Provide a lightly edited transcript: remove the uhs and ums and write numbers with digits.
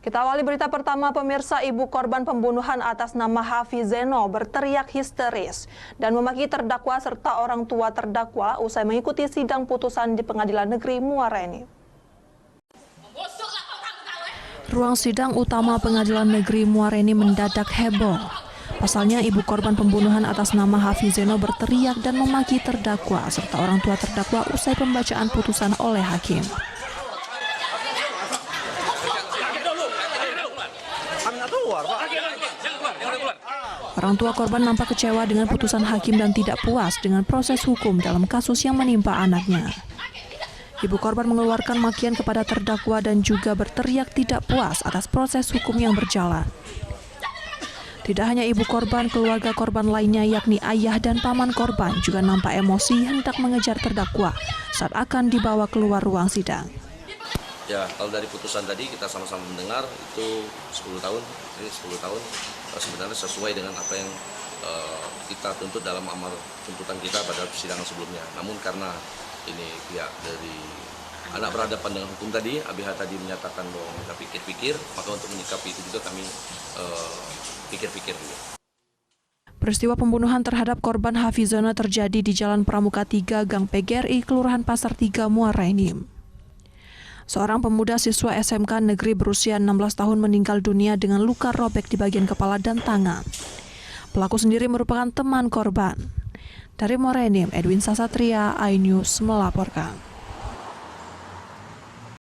Kita awali berita pertama, pemirsa. Ibu korban pembunuhan atas nama Hafizeno berteriak histeris dan memaki terdakwa serta orang tua terdakwa usai mengikuti sidang putusan di Pengadilan Negeri Muara Enim. Ruang sidang utama Pengadilan Negeri Muara Enim mendadak heboh. Pasalnya, ibu korban pembunuhan atas nama Hafizeno berteriak dan memaki terdakwa serta orang tua terdakwa usai pembacaan putusan oleh hakim. Orang tua korban nampak kecewa dengan putusan hakim dan tidak puas dengan proses hukum dalam kasus yang menimpa anaknya. Ibu korban mengeluarkan makian kepada terdakwa dan juga berteriak tidak puas atas proses hukum yang berjalan. Tidak hanya ibu korban, keluarga korban lainnya yakni ayah dan paman korban juga nampak emosi hendak mengejar terdakwa saat akan dibawa keluar ruang sidang. Ya, kalau dari putusan tadi kita sama-sama mendengar itu 10 tahun, ini 10 tahun sebenarnya sesuai dengan apa yang kita tuntut dalam amar tuntutan kita pada persidangan sebelumnya. Namun karena ini pihak dari anak berhadapan dengan hukum tadi, ABH tadi menyatakan bahwa mereka pikir-pikir, maka untuk menyikapi itu juga kami pikir-pikir juga. Peristiwa pembunuhan terhadap korban Hafizeno terjadi di Jalan Pramuka 3, Gang PGRI, Kelurahan Pasar 3, Muara Enim. Seorang pemuda siswa SMK negeri berusia 16 tahun meninggal dunia dengan luka robek di bagian kepala dan tangan. Pelaku sendiri merupakan teman korban. Dari Muara Enim, Edwin Sasatria, iNews melaporkan.